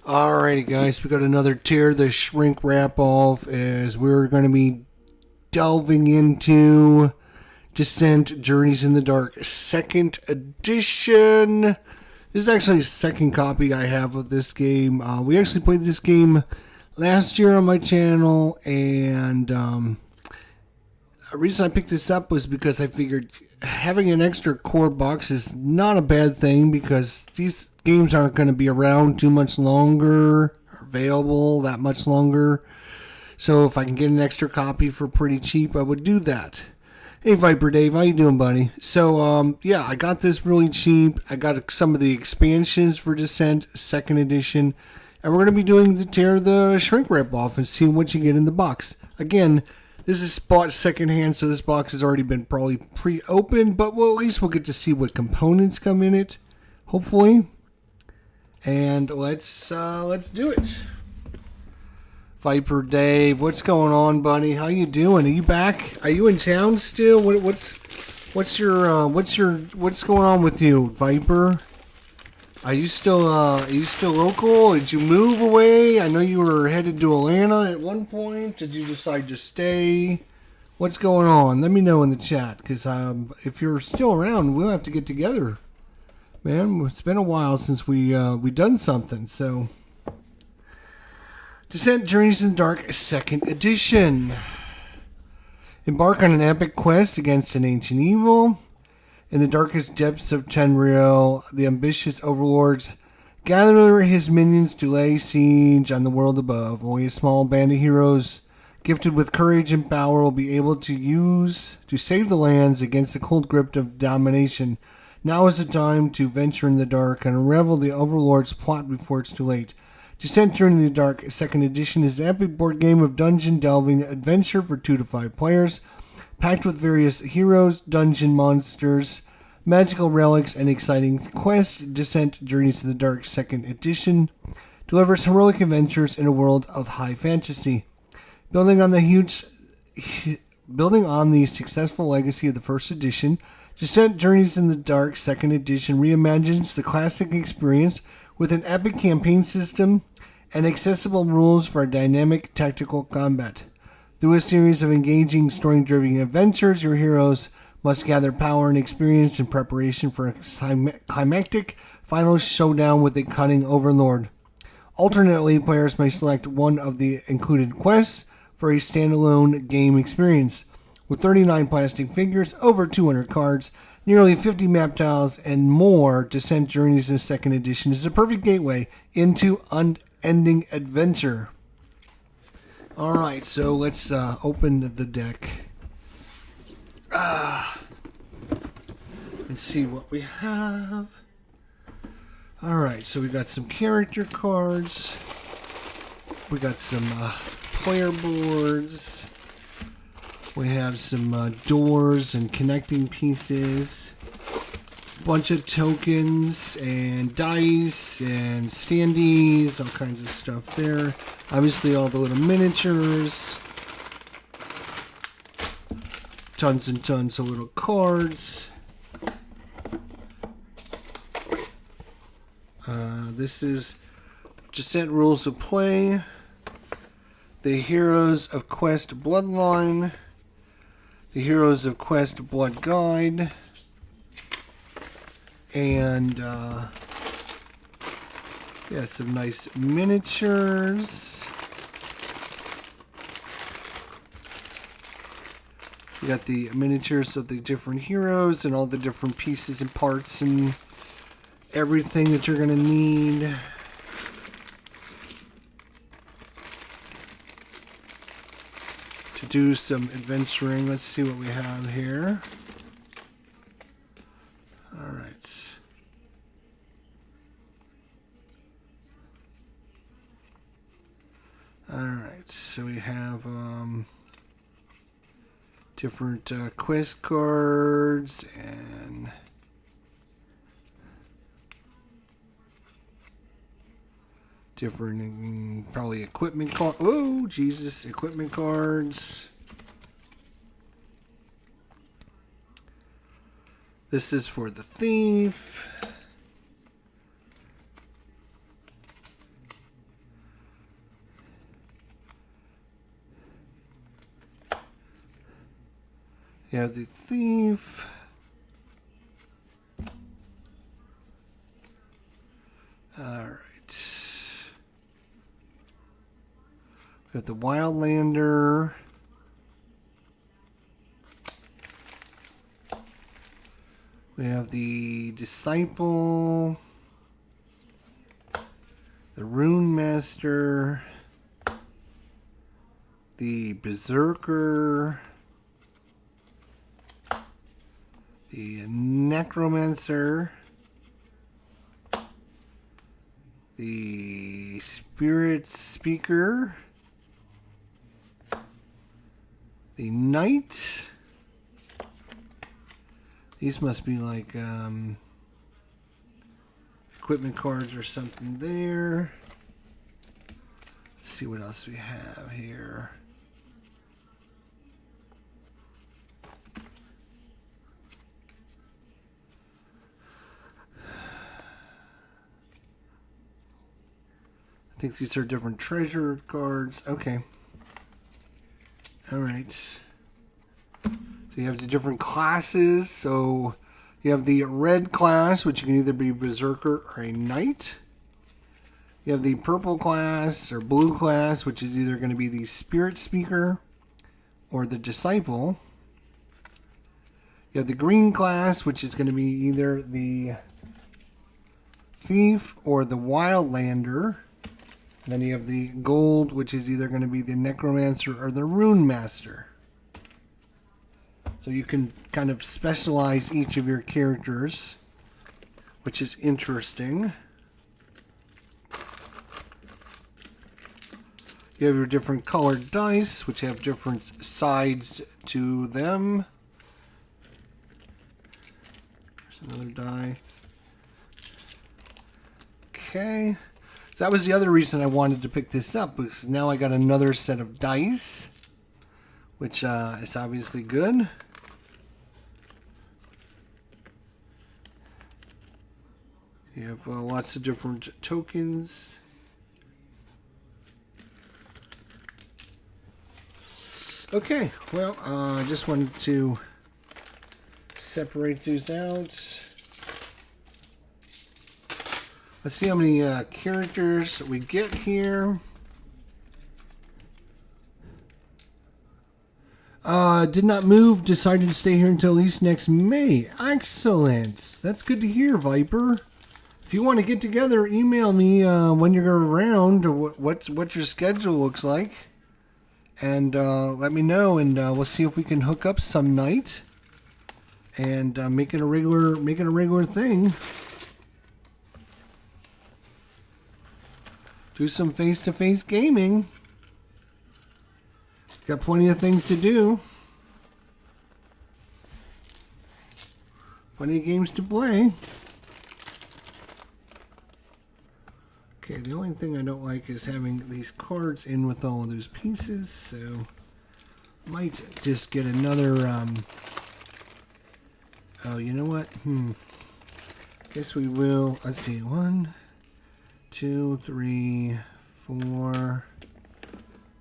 Alrighty, guys, we got another Tear the Shrink wrap off as we're going to be delving into Descent Journeys in the Dark second edition. This is actually the second copy I have of this game. We actually played this game last year on my channel, and the reason I picked this up was because I figured having an extra core box is not a bad thing because these games aren't going to be around too much longer, or available that much longer. So if I can get an extra copy for pretty cheap, I would do that. Hey Viper Dave, how you doing, buddy? So yeah, I got this really cheap. I got some of the expansions for Descent second edition, and we're going to be doing the Tear the Shrink rip off and see what you get in the box. Again, this is bought secondhand, so this box has already been probably pre-opened, but at least we'll get to see what components come in it, hopefully. And let's do it. Viper Dave, what's going on, buddy? How you doing? Are you back? Are you in town still? What's going on with you, Viper? Are you still local? Did you move away? I know you were headed to Atlanta at one point. Did you decide to stay? What's going on? Let me know in the chat, because if you're still around, we'll have to get together. Man, it's been a while since we done something. So, Descent Journeys in the Dark second edition. Embark on an epic quest against an ancient evil. In the darkest depths of Tenryl, the ambitious overlords gather his minions to lay siege on the world above. Only a small band of heroes, gifted with courage and power, will be able to save the lands against the cold grip of domination. Now is the time to venture in the dark and unravel the overlord's plot before it's too late. Descent Journey in the Dark second edition is an epic board game of dungeon delving adventure for 2 to 5 players. Packed with various heroes, dungeon monsters, magical relics, and exciting quests, Descent Journeys to the Dark 2nd Edition delivers heroic adventures in a world of high fantasy. Building on the successful legacy of the 1st edition, Descent Journeys in the Dark 2nd Edition reimagines the classic experience with an epic campaign system and accessible rules for dynamic tactical combat. Through a series of engaging, story-driven adventures, your heroes must gather power and experience in preparation for a climactic final showdown with a cunning overlord. Alternately, players may select one of the included quests for a standalone game experience. With 39 plastic figures, over 200 cards, nearly 50 map tiles, and more, Descent Journeys in 2nd Edition is the perfect gateway into unending adventure. Alright, so let's open the deck. Let's see what we have. Alright, so we got some character cards. We got some player boards. We have some doors and connecting pieces. Bunch of tokens and dice and standees, all kinds of stuff there. Obviously all the little miniatures. Tons and tons of little cards. This is Descent Rules of Play. The Heroes of Quest Bloodline. The Heroes of Quest Blood Guide. And yeah, some nice miniatures. We got the miniatures of the different heroes and all the different pieces and parts and everything that you're going to need. To do some adventuring. Let's see what we have here. Alright. Alright, so we have different quest cards and different probably equipment cards. Oh, Jesus, equipment cards. This is for the thief. You have the thief. Alright. We have the Wildlander. We have the Disciple. The Rune Master. The Berserker. The Necromancer. The Spirit Speaker. The Knight. These must be like equipment cards or something there. Let's see what else we have here. I think these are different treasure cards. Okay. Alright. So you have the different classes. So you have the red class, which can either be Berserker or a Knight. You have the purple class or blue class, which is either going to be the Spirit Speaker or the Disciple. You have the green class, which is going to be either the Thief or the Wildlander. And then you have the gold, which is either going to be the Necromancer or the Rune Master. So you can kind of specialize each of your characters, which is interesting. You have your different colored dice, which have different sides to them. There's another die. Okay. So that was the other reason I wanted to pick this up, because now I got another set of dice, which is obviously good. You have lots of different tokens. Okay, well, I just wanted to separate these out. Let's see how many characters we get here. Did not move, decided to stay here until at least next May. Excellent. That's good to hear, Viper. If you want to get together, email me when you're around, or what your schedule looks like. And let me know, and we'll see if we can hook up some night and make it a regular thing. Do some face-to-face gaming. Got plenty of things to do. Plenty of games to play. Okay, the only thing I don't like is having these cards in with all of those pieces, so might just get another, oh, you know what? Guess we will, let's see, 1, 2, 3, 4,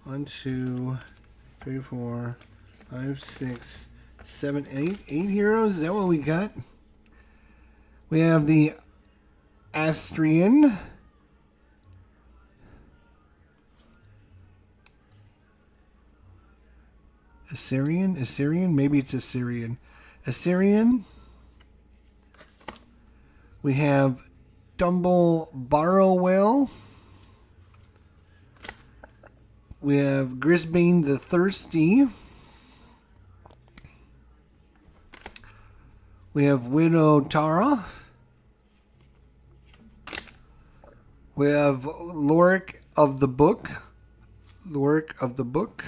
1, 2, 3, 4, 5, 6, 7, 8. 8 heroes, is that what we got? We have the Astrian. Assyrian? Maybe it's Assyrian. Assyrian. We have Dumble Barrowell. We have Grisbane the Thirsty. We have Widow Tara. We have Lorik of the Book. Lorik of the Book.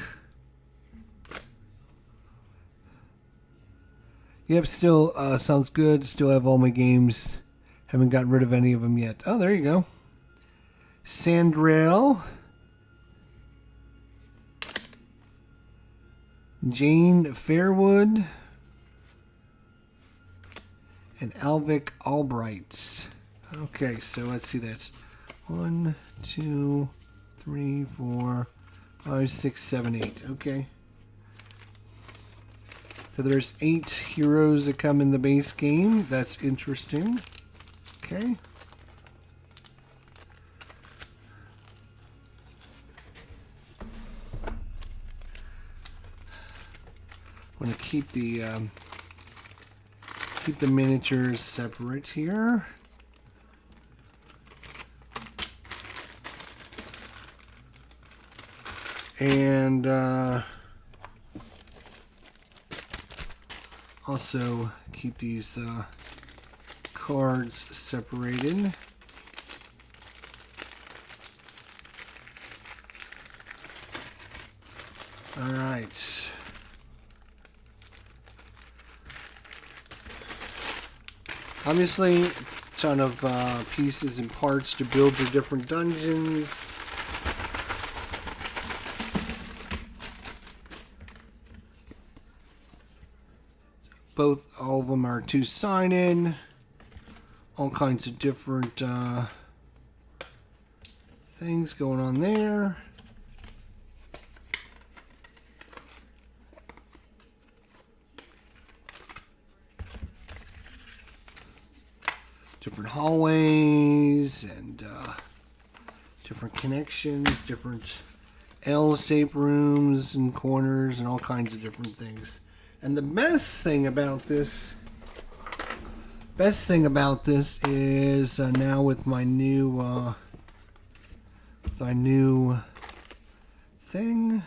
Yep, still sounds good. Still have all my games. Haven't gotten rid of any of them yet. Oh, there you go. Sandrail. Jane Fairwood. And Alvic Albright. Okay, so let's see. That's 1, 2, 3, 4, 5, 6, 7, 8. Okay. So there's 8 heroes that come in the base game. That's interesting. Okay. I'm going to keep the miniatures separate here. And also keep these cards separated. All right. Obviously, a ton of pieces and parts to build your different dungeons. All of them are two-sided. All kinds of different things going on there. Different hallways and different connections, different L-shaped rooms and corners and all kinds of different things. And the best thing about this is now with my new thing,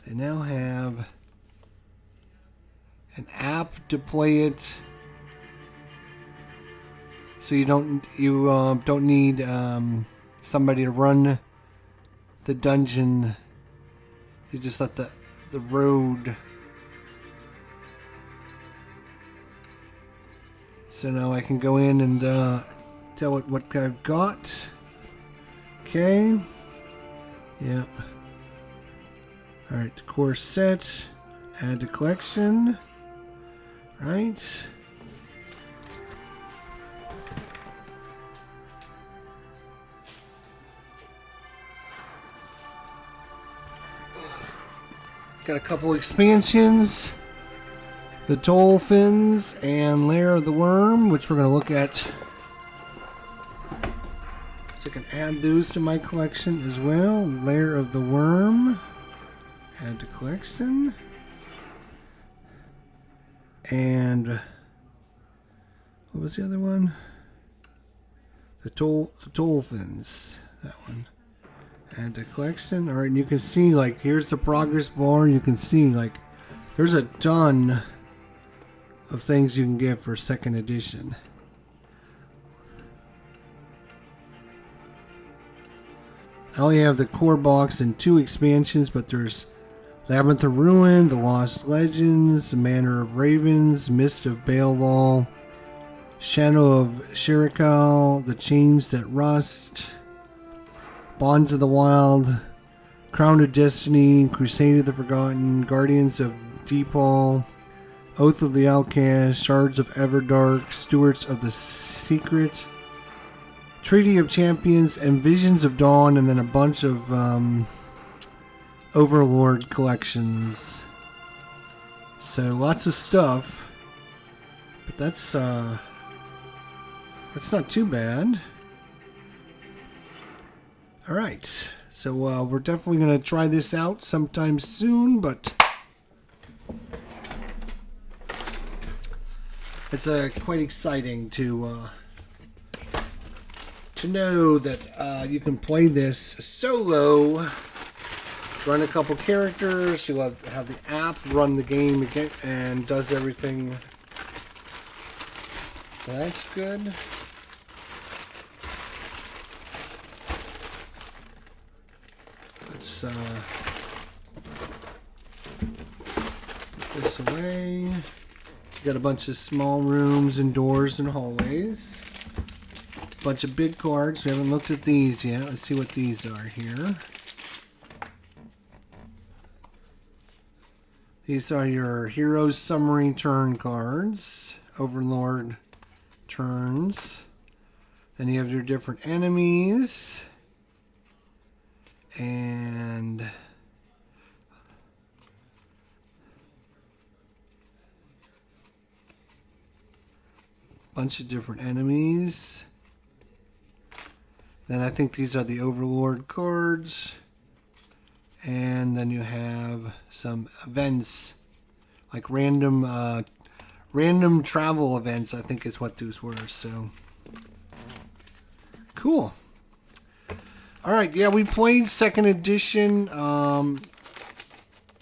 they now have an app to play it, so you don't need somebody to run the dungeon. You just let the road. So now I can go in and tell it what I've got. Okay. Yep. Alright, core set. Add to collection. Right. Got a couple expansions. The Dolphins and Lair of the Worm, which we're going to look at. So I can add those to my collection as well. Lair of the Worm. Add to collection. And what was the other one? The Dolphins. That one. Add to collection. Alright, and you can see, like, here's the progress bar. You can see, like, there's a ton of things you can get for second edition. I only have the core box and 2 expansions, but there's Labyrinth of Ruin, The Lost Legends, Manor of Ravens, Mist of Baelval, Shadow of Shirikal, The Chains That Rust, Bonds of the Wild, Crown of Destiny, Crusade of the Forgotten, Guardians of Deepal, Oath of the Outcast, Shards of Everdark, Stewards of the Secret, Treaty of Champions, and Visions of Dawn, and then a bunch of Overlord collections. So lots of stuff, but that's not too bad. All right, so we're definitely going to try this out sometime soon, but it's quite exciting to know that you can play this solo, run a couple characters, you'll have the app run the game again and does everything. That's good. Let's put this away. Got a bunch of small rooms and doors and hallways. A bunch of big cards. We haven't looked at these yet. Let's see what these are here. These are your Heroes Summary turn cards. Overlord turns. Then you have your different enemies. And bunch of different enemies. Then I think these are the Overlord cards. And then you have some events, like random travel events, I think is what those were. So, cool. All right, yeah, we played second edition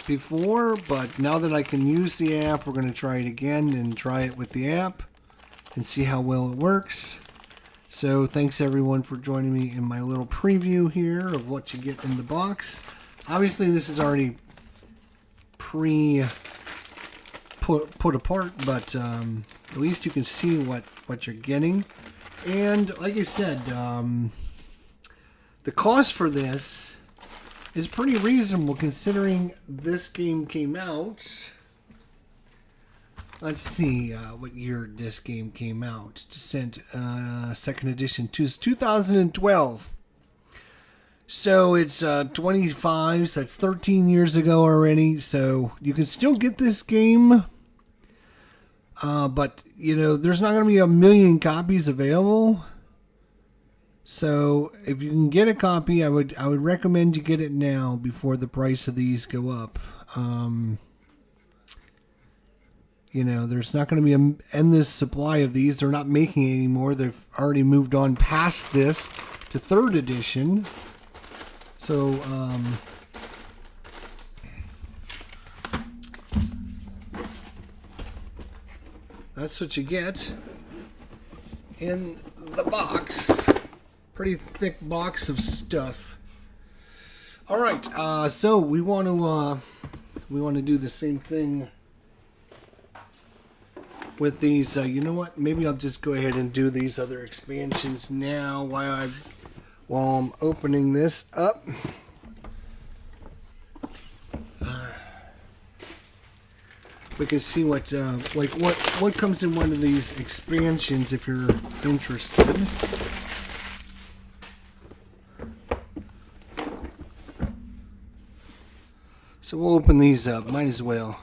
before, but now that I can use the app, we're going to try it again and try it with the app and see how well it works. So thanks everyone for joining me in my little preview here of what you get in the box. Obviously this is already put apart, but at least you can see what you're getting. And like I said, the cost for this is pretty reasonable considering this game came out. Let's see what year this game came out. Descent second edition, 2012. So it's 25, so that's 13 years ago already. So you can still get this game. But, you know, there's not going to be a million copies available. So if you can get a copy, I would recommend you get it now before the price of these go up. You know, there's not going to be an endless supply of these. They're not making it anymore. They've already moved on past this to third edition. So, that's what you get in the box. Pretty thick box of stuff. All right, so we want to do the same thing with these. You know what? Maybe I'll just go ahead and do these other expansions now while I'm opening this up. We can see what comes in one of these expansions if you're interested. So we'll open these up. Might as well.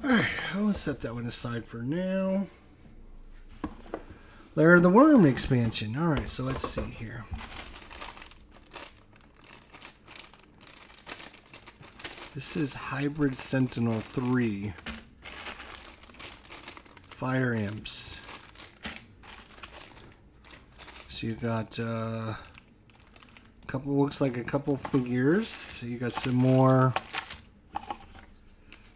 Alright, I'll set that one aside for now. Lair of the Worm expansion. Alright, so let's see here. This is Hybrid Sentinel 3. Fire Imps. So you got looks like a couple figures. You got some more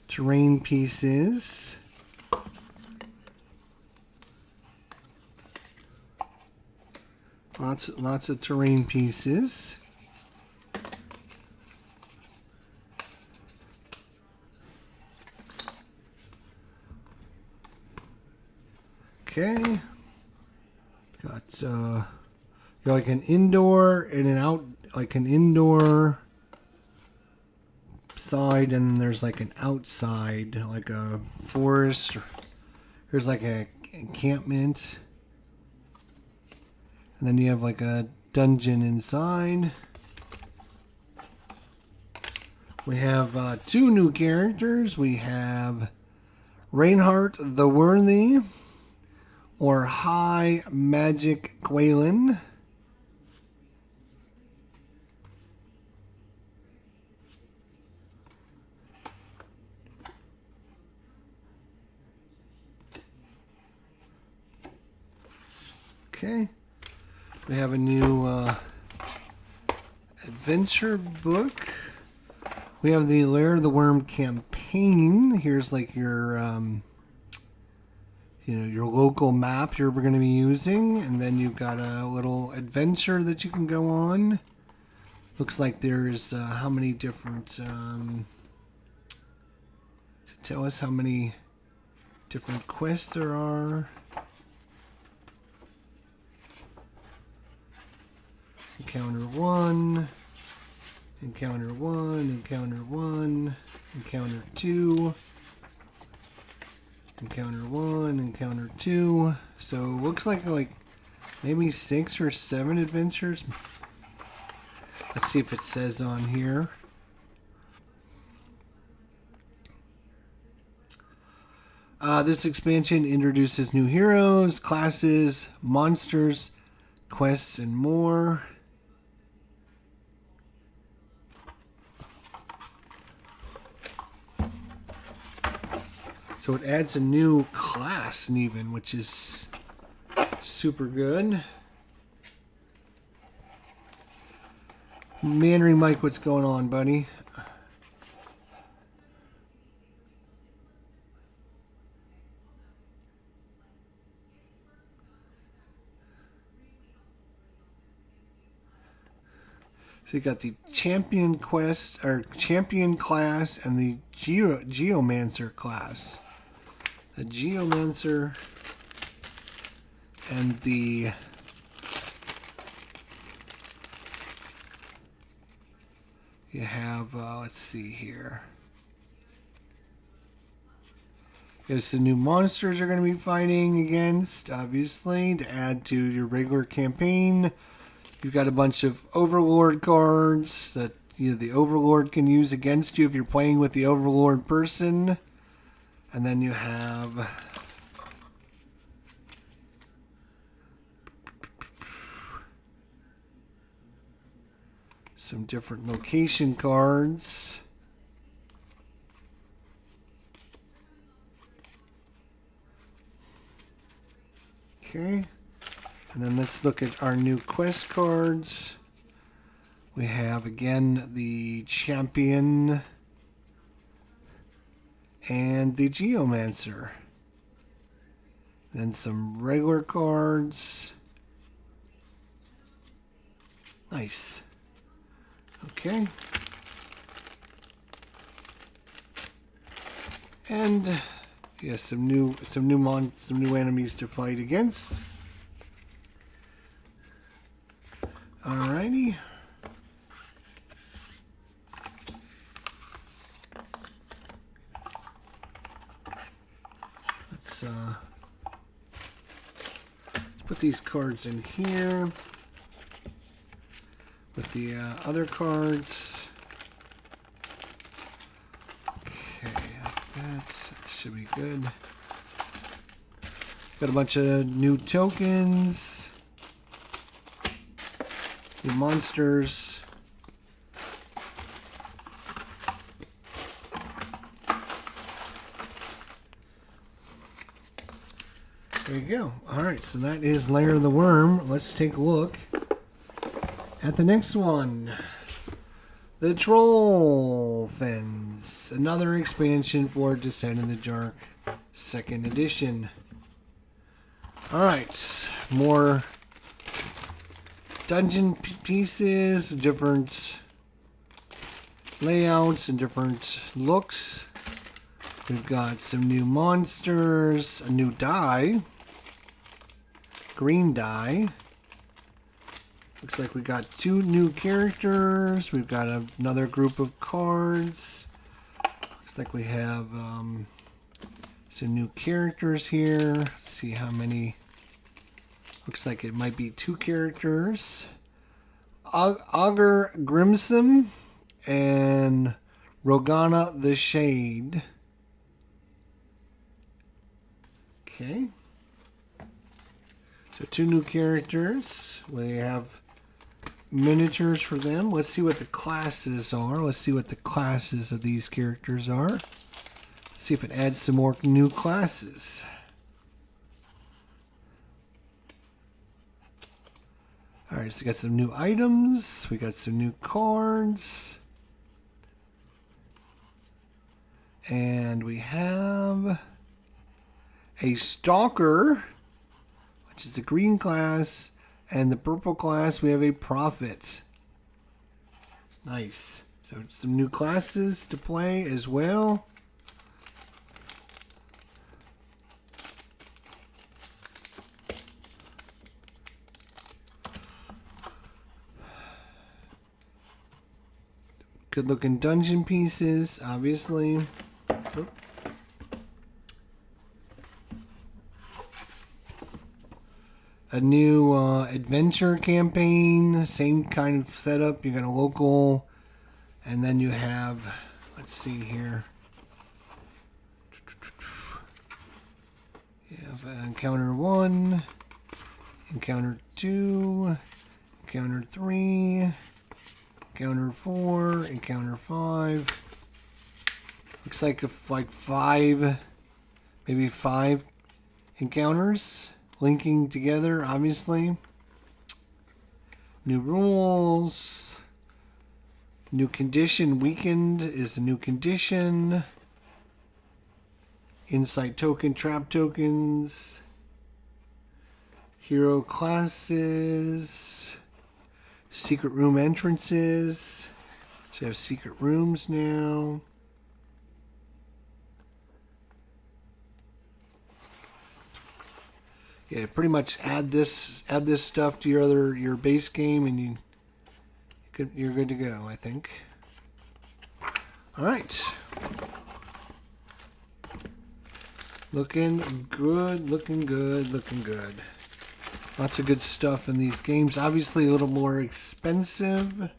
terrain pieces. Lots of terrain pieces. Okay. Got like an indoor and an out, like an indoor side, and then there's like an outside, like a forest. Here's like a encampment, and then you have like a dungeon inside. We have two new characters. We have Reinhardt the Worthy, or High Magic Gwalen. Okay. We have a new adventure book. We have the Lair of the Worm campaign. Here's like your your local map you're going to be using, and then you've got a little adventure that you can go on. Looks like there's how many different to tell us how many different quests there are. Encounter 1, Encounter 1, Encounter 1, Encounter 2, Encounter 1, Encounter 2. So looks like maybe 6 or 7 adventures. Let's see if it says on here. This expansion introduces new heroes, classes, monsters, quests, and more. So it adds a new class, even, which is super good. Mannering Mike, what's going on, buddy? So you got the champion quest or champion class and the geomancer class. The geomancer and the you have let's see here. There's the new monsters you're going to be fighting against, obviously, to add to your regular campaign. You've got a bunch of Overlord cards that the Overlord can use against you if you're playing with the Overlord person. And then you have some different location cards. Okay. And then let's look at our new quest cards. We have, again, the champion and the geomancer. Then some regular cards. Nice. Okay. And yes, some new enemies to fight against. Alrighty. Let's put these cards in here with the other cards. Okay, that should be good. Got a bunch of new tokens. New monsters. There you go. Alright, so that is Lair of the Worm. Let's take a look at the next one. The Troll Fens. Another expansion for Descent in the Dark, 2nd edition. Alright, more dungeon pieces, different layouts and different looks. We've got some new monsters, a new die, green die. Looks like we got 2 new characters. We've got another group of cards. Looks like we have some new characters here. Let's see how many. Looks like it might be 2 characters. Augur Grimson and Rogana the Shade. Okay. So 2 new characters. We have miniatures for them. Let's see what the classes are. Let's see what the classes of these characters are. Let's see if it adds some more new classes. Alright, so we got some new items. We got some new cards. And we have a Stalker, which is the green class, and the purple class we have a Prophet. Nice. So some new classes to play as well. Good looking dungeon pieces, obviously. a new adventure campaign. Same kind of setup. You got a local, and then you have, let's see here. You have encounter 1, encounter 2, encounter 3, encounter 4, encounter 5. Looks like maybe 5 encounters linking together, obviously. New rules. New condition. Weakened is the new condition. Insight token, trap tokens. Hero classes. Secret room entrances. So you have secret rooms now. Yeah, pretty much add this stuff to your base game, and you're good to go, I think. All right, looking good, looking good, looking good. Lots of good stuff in these games. Obviously, a little more expensive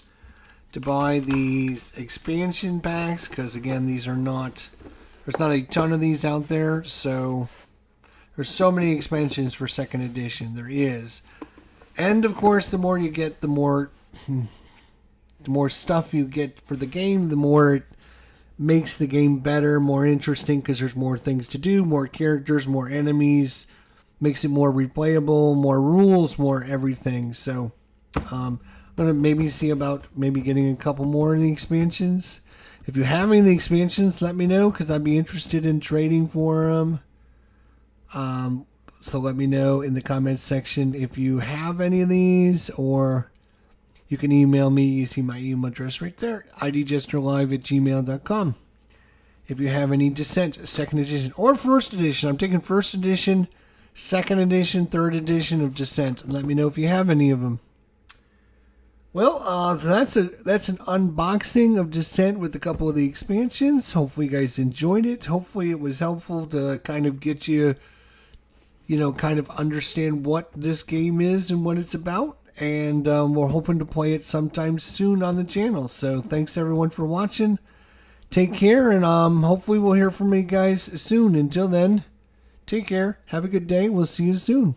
to buy these expansion packs because, again, there's not a ton of these out there, so. There's so many expansions for second edition. There is. And, of course, the more you get, the more stuff you get for the game, the more it makes the game better, more interesting, because there's more things to do, more characters, more enemies, makes it more replayable, more rules, more everything. So, I'm going to maybe see about getting a couple more of the expansions. If you have any of the expansions, let me know, because I'd be interested in trading for them. So let me know in the comments section if you have any of these, or you can email me. You see my email address right there, idjesterlive@gmail.com. If you have any Descent second edition or first edition, I'm taking first edition, second edition, third edition of Descent. Let me know if you have any of them. Well, that's an unboxing of Descent with a couple of the expansions. Hopefully you guys enjoyed it. Hopefully it was helpful to kind of get you, kind of understand what this game is and what it's about. And we're hoping to play it sometime soon on the channel. So thanks everyone for watching. Take care, and hopefully we'll hear from you guys soon. Until then, take care. Have a good day. We'll see you soon.